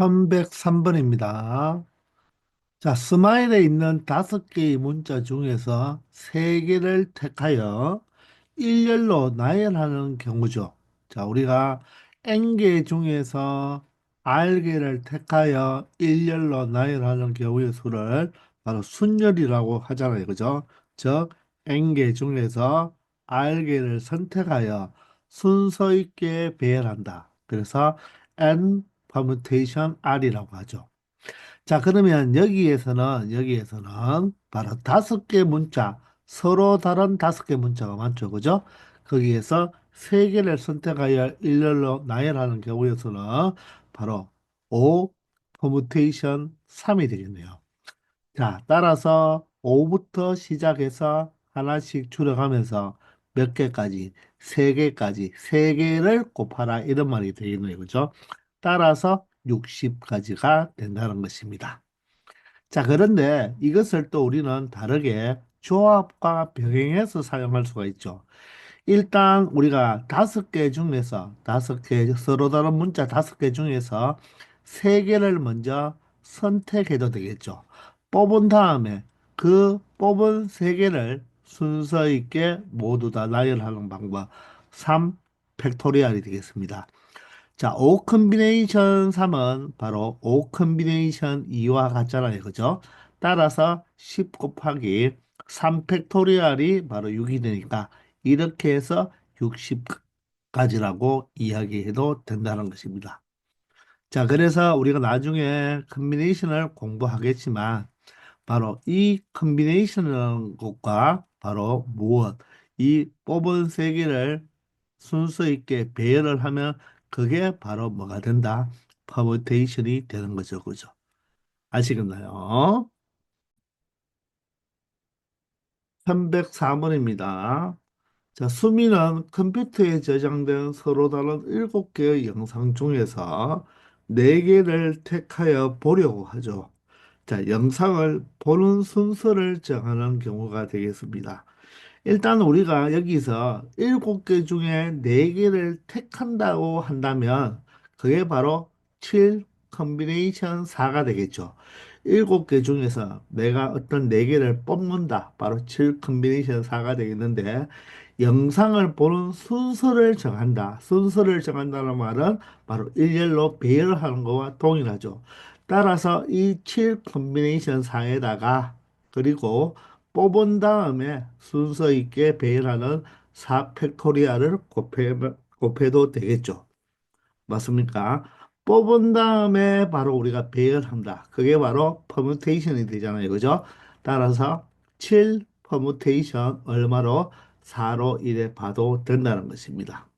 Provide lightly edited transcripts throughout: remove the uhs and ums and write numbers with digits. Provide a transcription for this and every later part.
1103번입니다. 자, 스마일에 있는 5개의 문자 중에서 3개를 택하여 일렬로 나열하는 경우죠. 자, 우리가 N개 중에서 R개를 택하여 일렬로 나열하는 경우의 수를 바로 순열이라고 하잖아요. 그죠? 즉, N개 중에서 R개를 선택하여 순서 있게 배열한다. 그래서 N permutation R이라고 하죠. 자, 그러면 여기에서는 바로 5개 문자, 서로 다른 5개 문자가 많죠. 그죠? 거기에서 3개를 선택하여 일렬로 나열하는 경우에서는 바로 O permutation 3이 되겠네요. 자, 따라서 5부터 시작해서 하나씩 줄여가면서 몇 개까지, 3개까지, 3개를 곱하라 이런 말이 되겠네요. 그죠? 따라서 60까지가 된다는 것입니다. 자, 그런데 이것을 또 우리는 다르게 조합과 병행해서 사용할 수가 있죠. 일단 우리가 5개 중에서 5개 서로 다른 문자 5개 중에서 3개를 먼저 선택해도 되겠죠. 뽑은 다음에 그 뽑은 3개를 순서 있게 모두 다 나열하는 방법 3 팩토리얼이 되겠습니다. 자, 5 컨비네이션 3은 바로 5 컨비네이션 2와 같잖아요. 그죠? 따라서 10 곱하기 3 팩토리얼이 바로 6이 되니까 이렇게 해서 60까지라고 이야기해도 된다는 것입니다. 자, 그래서 우리가 나중에 컨비네이션을 공부하겠지만 바로 이 컨비네이션 것과 바로 무엇 이 뽑은 세 개를 순서 있게 배열을 하면 그게 바로 뭐가 된다? 퍼뮤테이션이 되는 거죠. 그죠? 아시겠나요? 304번입니다. 자, 수미는 컴퓨터에 저장된 서로 다른 7개의 영상 중에서 4개를 택하여 보려고 하죠. 자, 영상을 보는 순서를 정하는 경우가 되겠습니다. 일단 우리가 여기서 7개 중에 4개를 택한다고 한다면 그게 바로 7 컨비네이션 4가 되겠죠. 7개 중에서 내가 어떤 4개를 뽑는다. 바로 7 컨비네이션 4가 되겠는데 영상을 보는 순서를 정한다. 순서를 정한다는 말은 바로 일렬로 배열하는 것과 동일하죠. 따라서 이 7 컨비네이션 4에다가 그리고 뽑은 다음에 순서 있게 배열하는 4 팩토리얼을 곱해도 되겠죠. 맞습니까? 뽑은 다음에 바로 우리가 배열한다. 그게 바로 퍼뮤테이션이 되잖아요. 그죠? 따라서 7 퍼뮤테이션 얼마로 4로 이래 봐도 된다는 것입니다.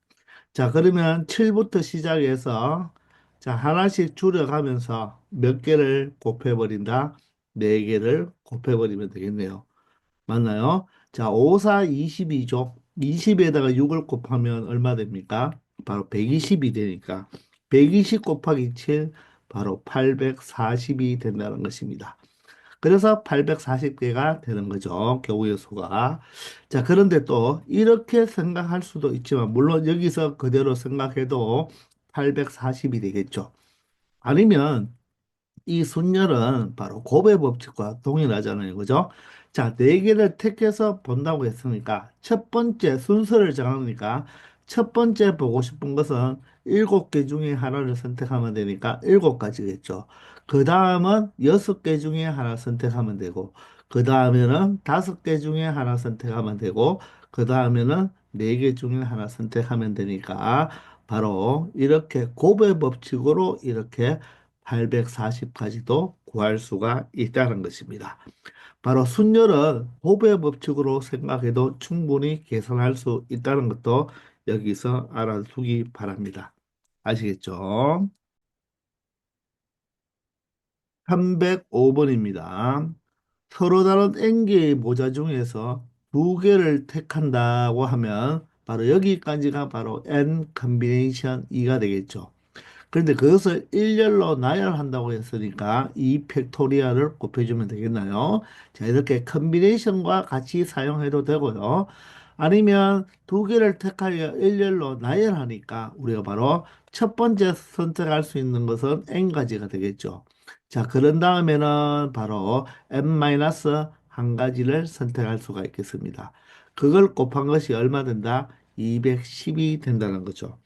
자, 그러면 7부터 시작해서 자, 하나씩 줄여가면서 몇 개를 곱해버린다? 4개를 곱해버리면 되겠네요. 맞나요? 자, 5, 4, 22죠. 20에다가 6을 곱하면 얼마 됩니까? 바로 120이 되니까 120 곱하기 7 바로 840이 된다는 것입니다. 그래서 840개가 되는 거죠. 교우의 수가. 자, 그런데 또 이렇게 생각할 수도 있지만 물론 여기서 그대로 생각해도 840이 되겠죠. 아니면 이 순열은 바로 곱의 법칙과 동일하잖아요. 그죠? 자, 네 개를 택해서 본다고 했으니까 첫 번째 순서를 정하니까 첫 번째 보고 싶은 것은 7개 중에 하나를 선택하면 되니까 7가지겠죠. 그 다음은 6개 중에 하나 선택하면 되고 그 다음에는 5개 중에 하나 선택하면 되고 그 다음에는 4개 중에 하나 선택하면 되니까 바로 이렇게 곱의 법칙으로 이렇게 840까지도 구할 수가 있다는 것입니다. 바로 순열은 호배 법칙으로 생각해도 충분히 계산할 수 있다는 것도 여기서 알아두기 바랍니다. 아시겠죠? 305번입니다. 서로 다른 N개의 모자 중에서 2개를 택한다고 하면 바로 여기까지가 바로 N 컨비네이션 2가 되겠죠. 그런데 그것을 일렬로 나열한다고 했으니까 이 팩토리얼을 곱해주면 되겠나요? 자, 이렇게 컨비네이션과 같이 사용해도 되고요. 아니면 두 개를 택하여 일렬로 나열하니까 우리가 바로 첫 번째 선택할 수 있는 것은 n가지가 되겠죠. 자, 그런 다음에는 바로 n-한 가지를 선택할 수가 있겠습니다. 그걸 곱한 것이 얼마 된다? 210이 된다는 거죠.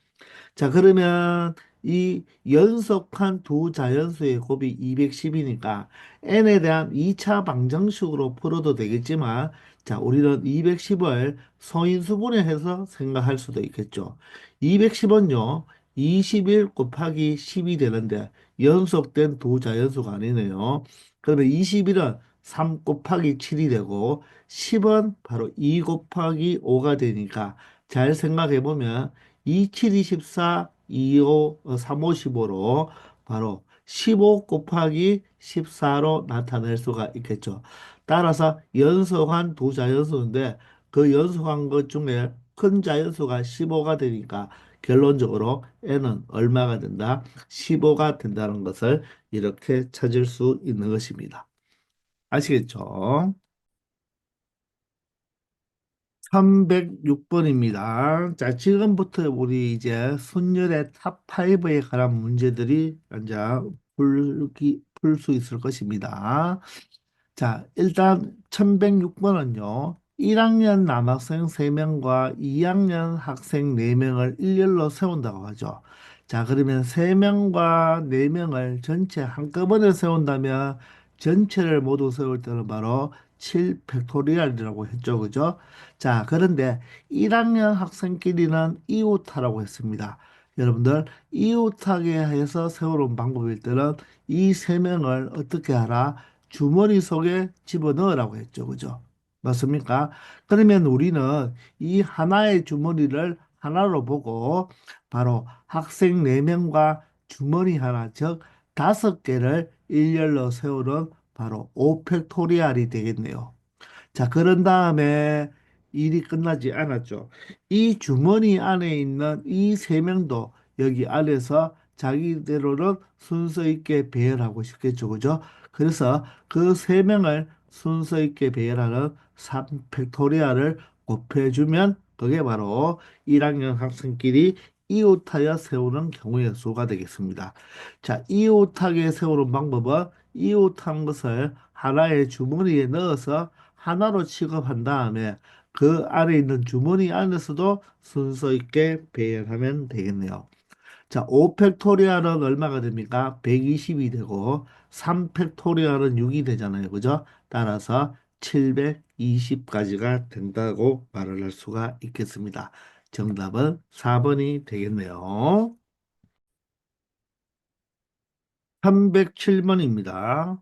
자, 그러면 이 연속한 두 자연수의 곱이 210이니까 n에 대한 2차 방정식으로 풀어도 되겠지만, 자, 우리는 210을 소인수분해해서 생각할 수도 있겠죠. 210은요, 21 곱하기 10이 되는데 연속된 두 자연수가 아니네요. 그러면 21은 3 곱하기 7이 되고 10은 바로 2 곱하기 5가 되니까 잘 생각해 보면 2, 7, 24, 2, 5, 3, 5, 15로 바로 15 곱하기 14로 나타낼 수가 있겠죠. 따라서 연속한 두 자연수인데 그 연속한 것 중에 큰 자연수가 15가 되니까 결론적으로 n은 얼마가 된다? 15가 된다는 것을 이렇게 찾을 수 있는 것입니다. 아시겠죠? 306번입니다. 자, 지금부터 우리 이제 순열의 탑5에 관한 문제들이 이제 풀 수 있을 것입니다. 자, 일단 1106번은요. 1학년 남학생 3명과 2학년 학생 4명을 일렬로 세운다고 하죠. 자, 그러면 3명과 4명을 전체 한꺼번에 세운다면 전체를 모두 세울 때는 바로 7 팩토리얼이라고 했죠. 그죠? 자, 그런데 1학년 학생끼리는 이웃하라고 했습니다. 여러분들, 이웃하게 해서 세우는 방법일 때는 이 3명을 어떻게 하라? 주머니 속에 집어넣으라고 했죠. 그죠? 맞습니까? 그러면 우리는 이 하나의 주머니를 하나로 보고 바로 학생 4명과 주머니 하나, 즉 5개를 일렬로 세우는 바로 오펙토리알이 되겠네요. 자, 그런 다음에 일이 끝나지 않았죠. 이 주머니 안에 있는 이 3명도 여기 안에서 자기대로는 순서 있게 배열하고 싶겠죠. 그죠? 그래서 그 3명을 순서 있게 배열하는 3팩토리얼을 곱해주면 그게 바로 1학년 학생끼리 이웃하여 세우는 경우의 수가 되겠습니다. 자, 이웃하게 세우는 방법은 이웃한 것을 하나의 주머니에 넣어서 하나로 취급한 다음에 그 안에 있는 주머니 안에서도 순서 있게 배열하면 되겠네요. 자, 5팩토리얼은 얼마가 됩니까? 120이 되고 3팩토리얼은 6이 되잖아요. 그죠? 따라서 720까지가 된다고 말을 할 수가 있겠습니다. 정답은 4번이 되겠네요. 307번입니다.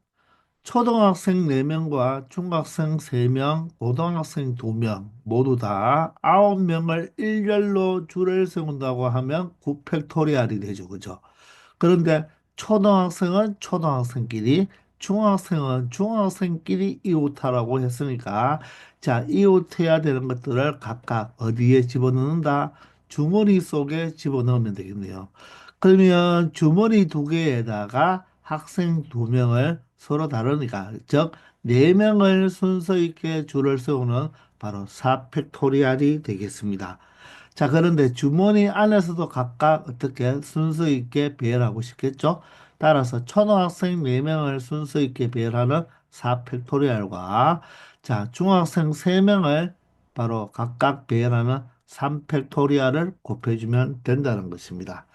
초등학생 4명과 중학생 3명, 고등학생 2명, 모두 다 9명을 일렬로 줄을 세운다고 하면 9팩토리얼이 되죠. 그죠? 그런데 초등학생은 초등학생끼리, 중학생은 중학생끼리 이웃하라고 했으니까, 자, 이웃해야 되는 것들을 각각 어디에 집어넣는다? 주머니 속에 집어넣으면 되겠네요. 그러면 주머니 2개에다가 학생 2명을 서로 다르니까, 즉, 4명을 순서 있게 줄을 세우는 바로 4팩토리얼이 되겠습니다. 자, 그런데 주머니 안에서도 각각 어떻게 순서 있게 배열하고 싶겠죠? 따라서 초등학생 4명을 순서 있게 배열하는 4팩토리얼과 자, 중학생 3명을 바로 각각 배열하는 3팩토리얼을 곱해주면 된다는 것입니다.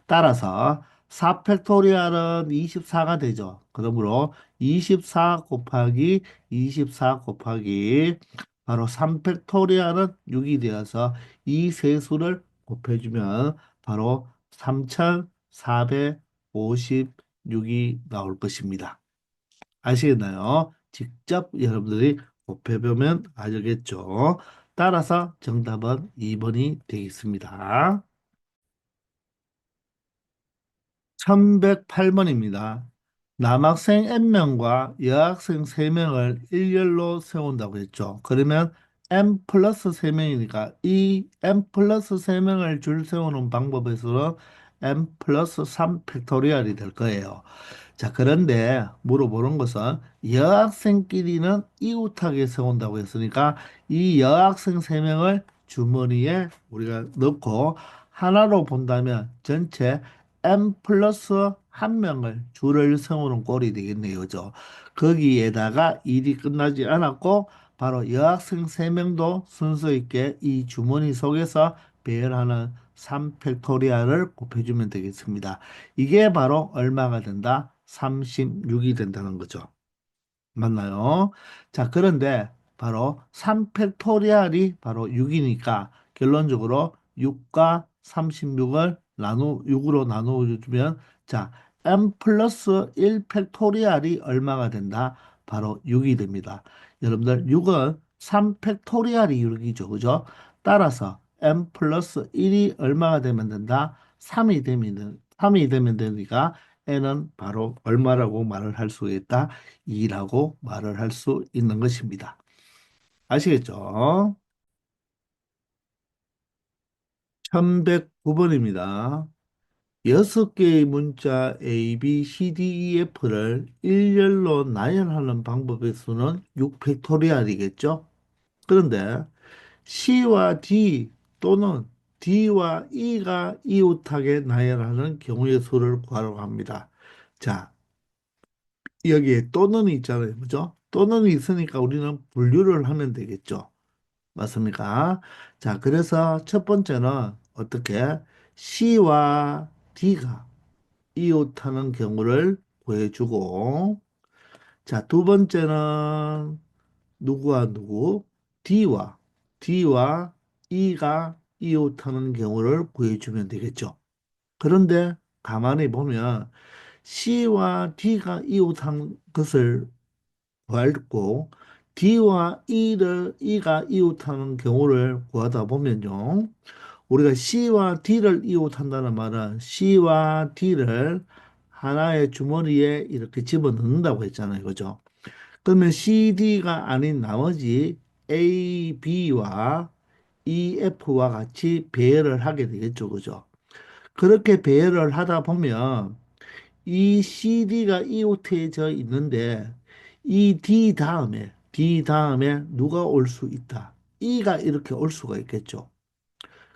따라서 4팩토리얼은 24가 되죠. 그러므로 24 곱하기 24 곱하기 바로 3팩토리얼은 6이 되어서 이 세 수를 곱해주면 바로 3456이 나올 것입니다. 아시겠나요? 직접 여러분들이 곱해보면 알겠죠. 따라서 정답은 2번이 되겠습니다. 1108번입니다. 남학생 N명과 여학생 3명을 일렬로 세운다고 했죠. 그러면 N 플러스 3명이니까 이 N 플러스 3명을 줄 세우는 방법에서는 m 플러스 3 팩토리얼이 될 거예요. 자, 그런데 물어보는 것은 여학생끼리는 이웃하게 세운다고 했으니까 이 여학생 세명을 주머니에 우리가 넣고 하나로 본다면 전체 n 플러스 한 명을 줄을 세우는 꼴이 되겠네요. 그죠? 거기에다가 일이 끝나지 않았고 바로 여학생 세명도 순서 있게 이 주머니 속에서 배열하는 3팩토리얼을 곱해주면 되겠습니다. 이게 바로 얼마가 된다? 36이 된다는 거죠. 맞나요? 자, 그런데 바로 3팩토리얼이 바로 6이니까 결론적으로 6과 36을 6으로 나누어 주면 자, m 플러스 1 팩토리얼이 얼마가 된다? 바로 6이 됩니다. 여러분들 6은 3 팩토리얼이 6이죠. 그죠? 따라서 m 플러스 1이 얼마가 되면 된다? 3이 되면 되니까 n은 바로 얼마라고 말을 할 수 있다? 2라고 말을 할 수 있는 것입니다. 아시겠죠? 1109번입니다. 6개의 문자 A, B, C, D, E, F를 일렬로 나열하는 방법의 수는 6팩토리얼이겠죠? 그런데 C와 D 또는 D와 E가 이웃하게 나열하는 경우의 수를 구하라고 합니다. 자, 여기에 또는 있잖아요. 그죠? 또는 있으니까 우리는 분류를 하면 되겠죠. 맞습니까? 자, 그래서 첫 번째는 어떻게 C와 D가 이웃하는 경우를 구해주고, 자, 두 번째는 누구와 누구? D와 E가 이웃하는 경우를 구해주면 되겠죠. 그런데 가만히 보면 C와 D가 이웃한 것을 구하고 D와 E가 이웃하는 경우를 구하다 보면요. 우리가 C와 D를 이웃한다는 말은 C와 D를 하나의 주머니에 이렇게 집어넣는다고 했잖아요. 그죠? 그러면 CD가 아닌 나머지 A, B와 E, F와 같이 배열을 하게 되겠죠. 그죠? 그렇게 배열을 하다 보면 이 CD가 이웃해져 있는데 이 D 다음에 누가 올 수 있다. E가 이렇게 올 수가 있겠죠.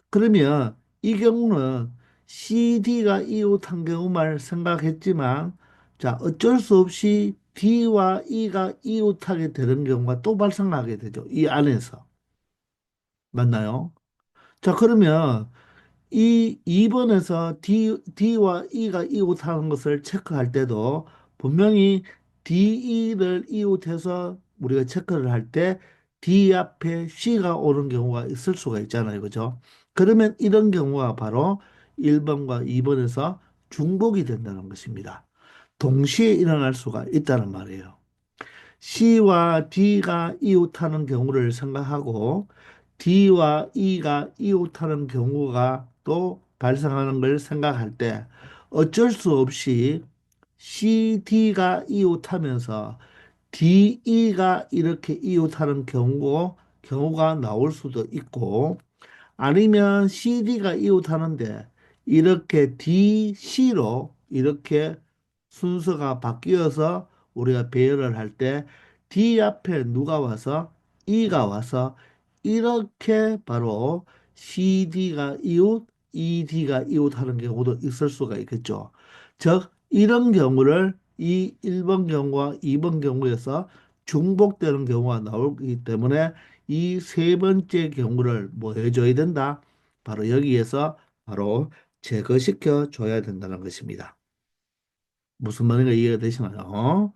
그러면 이 경우는 CD가 이웃한 경우만 생각했지만 자, 어쩔 수 없이 D와 E가 이웃하게 되는 경우가 또 발생하게 되죠. 이 안에서. 맞나요? 자, 그러면 이 2번에서 D와 E가 이웃하는 것을 체크할 때도 분명히 DE를 이웃해서 우리가 체크를 할 때 D 앞에 C가 오는 경우가 있을 수가 있잖아요. 그죠? 그러면 이런 경우가 바로 1번과 2번에서 중복이 된다는 것입니다. 동시에 일어날 수가 있다는 말이에요. C와 D가 이웃하는 경우를 생각하고 D와 E가 이웃하는 경우가 또 발생하는 걸 생각할 때 어쩔 수 없이 CD가 이웃하면서 DE가 이렇게 이웃하는 경우가 나올 수도 있고 아니면 CD가 이웃하는데 이렇게 DC로 이렇게 순서가 바뀌어서 우리가 배열을 할 때 D 앞에 누가 와서 E가 와서 이렇게 바로 CD가 이웃, ED가 이웃하는 경우도 있을 수가 있겠죠. 즉 이런 경우를 이 1번 경우와 2번 경우에서 중복되는 경우가 나오기 때문에 이 세 번째 경우를 뭐 해줘야 된다? 바로 여기에서 바로 제거시켜 줘야 된다는 것입니다. 무슨 말인가 이해가 되시나요?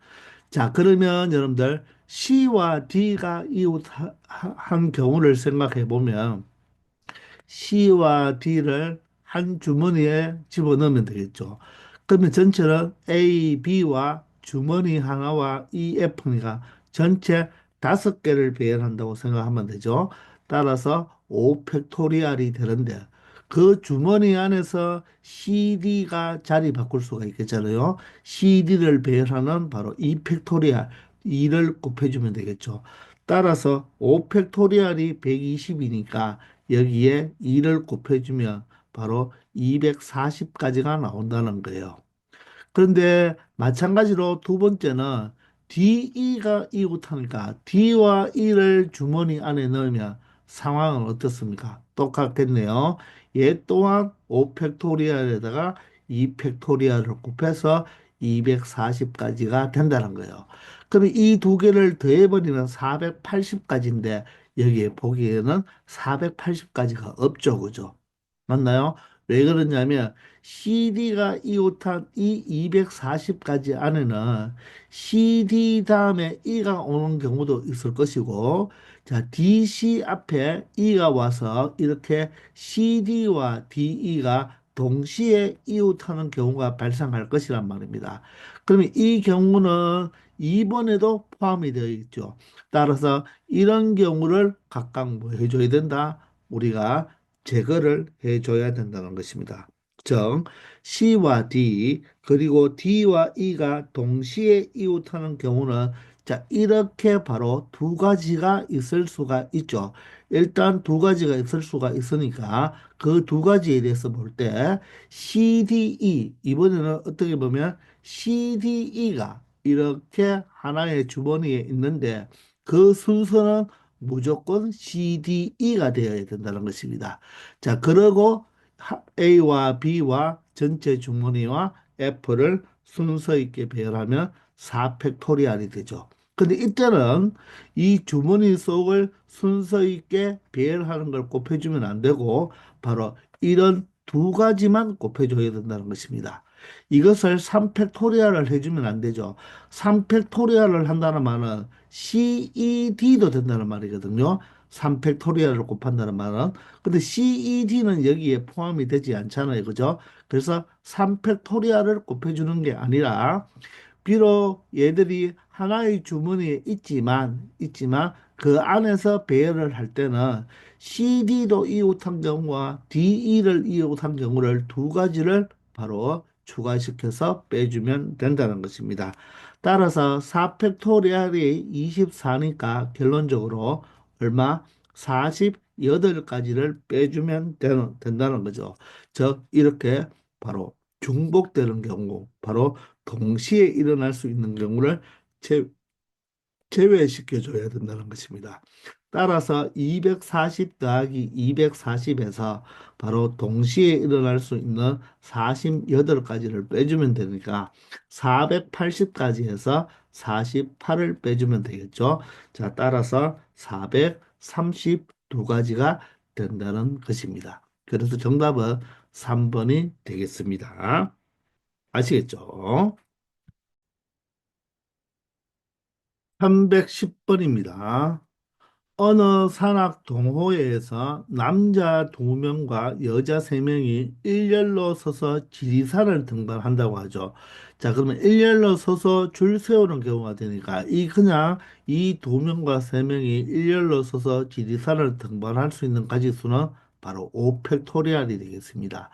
자, 그러면 여러분들 C와 D가 이웃한 경우를 생각해 보면 C와 D를 한 주머니에 집어넣으면 되겠죠. 그러면 전체는 A, B와 주머니 하나와 E, F니까 전체 5개를 배열한다고 생각하면 되죠. 따라서 5팩토리얼이 되는데 그 주머니 안에서 CD가 자리 바꿀 수가 있겠잖아요. CD를 배열하는 바로 2팩토리얼 2를 곱해주면 되겠죠. 따라서 5팩토리얼이 120이니까 여기에 2를 곱해주면 바로 240까지가 나온다는 거예요. 그런데 마찬가지로 두 번째는 DE가 이웃하니까 D와 E를 주머니 안에 넣으면 상황은 어떻습니까? 똑같겠네요. 얘 또한 5팩토리얼에다가 2팩토리얼을 곱해서 240까지가 된다는 거예요. 그럼 이 두 개를 더해버리면 480까지인데 여기에 보기에는 480까지가 없죠. 그죠? 맞나요? 왜 그러냐면 CD가 이웃한 이 240까지 안에는 CD 다음에 E가 오는 경우도 있을 것이고, 자, DC 앞에 E가 와서 이렇게 CD와 DE가 동시에 이웃하는 경우가 발생할 것이란 말입니다. 그러면 이 경우는 2번에도 포함이 되어 있죠. 따라서 이런 경우를 각각 뭐 해줘야 된다? 우리가 제거를 해줘야 된다는 것입니다. 즉, C와 D 그리고 D와 E가 동시에 이웃하는 경우는 자 이렇게 바로 두 가지가 있을 수가 있죠. 일단 두 가지가 있을 수가 있으니까 그 두 가지에 대해서 볼 때 CDE 이번에는 어떻게 보면 CDE가 이렇게 하나의 주머니에 있는데 그 순서는 무조건 CDE가 되어야 된다는 것입니다. 자, 그리고 A와 B와 전체 주머니와 F를 순서 있게 배열하면 4팩토리얼이 되죠. 근데 이때는 이 주머니 속을 순서 있게 배열하는 걸 곱해주면 안 되고 바로 이런 두 가지만 곱해줘야 된다는 것입니다. 이것을 3팩토리얼을 해주면 안 되죠. 3팩토리얼을 한다는 말은 CED도 된다는 말이거든요. 3팩토리얼을 곱한다는 말은. 근데 CED는 여기에 포함이 되지 않잖아요. 그죠? 그래서 3팩토리얼을 곱해주는 게 아니라 비록 얘들이 하나의 주머니에 있지만 그 안에서 배열을 할 때는 CD도 이웃한 경우와 DE를 이웃한 경우를 두 가지를 바로 추가시켜서 빼주면 된다는 것입니다. 따라서 4팩토리얼이 24니까 결론적으로 얼마? 48가지를 빼주면 된다는 거죠. 즉 이렇게 바로 중복되는 경우, 바로 동시에 일어날 수 있는 경우를 제, 제외시켜 줘야 된다는 것입니다. 따라서 240 더하기 240에서 바로 동시에 일어날 수 있는 48가지를 빼주면 되니까 480까지 해서 48을 빼주면 되겠죠. 자, 따라서 432가지가 된다는 것입니다. 그래서 정답은 3번이 되겠습니다. 아시겠죠? 310번입니다. 어느 산악 동호회에서 남자 2명과 여자 3명이 일렬로 서서 지리산을 등반한다고 하죠. 자, 그러면 일렬로 서서 줄 세우는 경우가 되니까 그냥 이 2명과 3명이 일렬로 서서 지리산을 등반할 수 있는 가지수는 바로 5팩토리얼이 되겠습니다.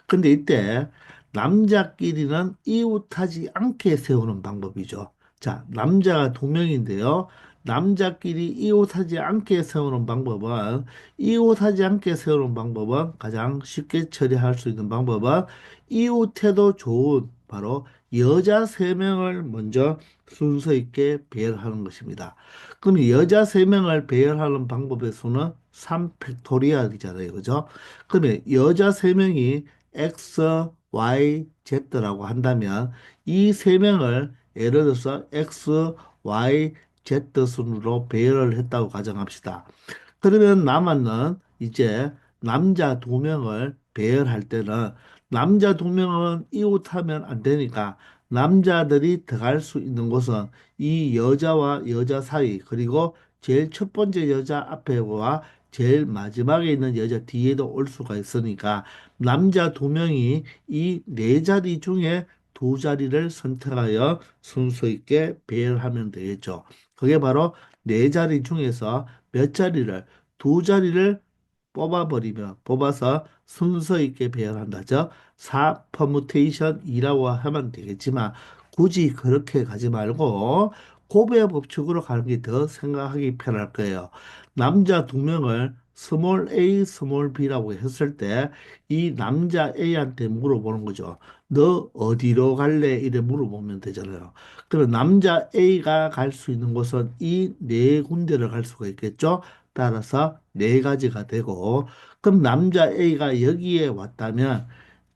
근데 이때 남자끼리는 이웃하지 않게 세우는 방법이죠. 자, 남자가 2명인데요. 남자끼리 이웃하지 않게 세우는 방법은 가장 쉽게 처리할 수 있는 방법은 이웃해도 좋은 바로 여자 3명을 먼저 순서 있게 배열하는 것입니다. 그럼 여자 3명을 배열하는 방법의 수는 3팩토리얼이잖아요. 그죠? 그러면 여자 3명이 X, Y, Z라고 한다면 이 3명을 예를 들어서 X, Y, Z순으로 배열을 했다고 가정합시다. 그러면 남았는 이제 남자 2명을 배열할 때는 남자 2명은 이웃하면 안 되니까 남자들이 들어갈 수 있는 곳은 이 여자와 여자 사이 그리고 제일 첫 번째 여자 앞에와 제일 마지막에 있는 여자 뒤에도 올 수가 있으니까 남자 2명이 이 네 자리 중에 두 자리를 선택하여 순서 있게 배열하면 되겠죠. 그게 바로 네 자리 중에서 몇 자리를 두 자리를 뽑아서 순서 있게 배열한다죠. 4 퍼무테이션이라고 하면 되겠지만 굳이 그렇게 가지 말고 곱의 법칙으로 가는 게 더 생각하기 편할 거예요. 남자 두 명을 스몰 a, 스몰 b라고 했을 때 이 남자 A한테 물어보는 거죠. 너 어디로 갈래? 이래 물어보면 되잖아요. 그럼 남자 A가 갈 수 있는 곳은 이 네 군데를 갈 수가 있겠죠. 따라서 네 가지가 되고, 그럼 남자 A가 여기에 왔다면,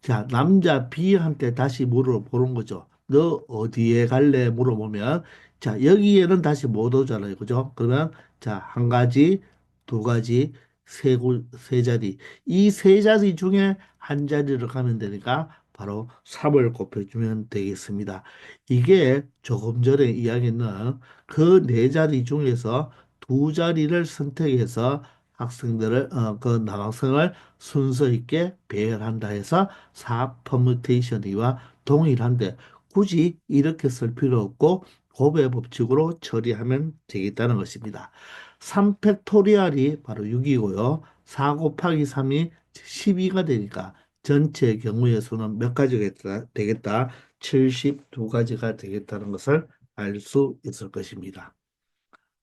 자, 남자 B한테 다시 물어보는 거죠. 너 어디에 갈래? 물어보면, 자, 여기에는 다시 못 오잖아요. 그죠? 그러면, 자, 한 가지, 두 가지, 세 자리. 이 세 자리 중에 한 자리를 가면 되니까 바로 3을 곱해주면 되겠습니다. 이게 조금 전에 이야기는 그 네 자리 중에서 두 자리를 선택해서 학생들을, 그 남학생을 순서 있게 배열한다 해서 4 퍼뮤테이션이와 동일한데 굳이 이렇게 쓸 필요 없고 곱의 법칙으로 처리하면 되겠다는 것입니다. 3팩토리얼이 바로 6이고요. 4 곱하기 3이 12가 되니까 전체 경우의 수는 몇 가지가 되겠다? 72가지가 되겠다는 것을 알 수 있을 것입니다.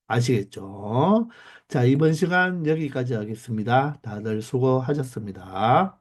아시겠죠? 자, 이번 시간 여기까지 하겠습니다. 다들 수고하셨습니다.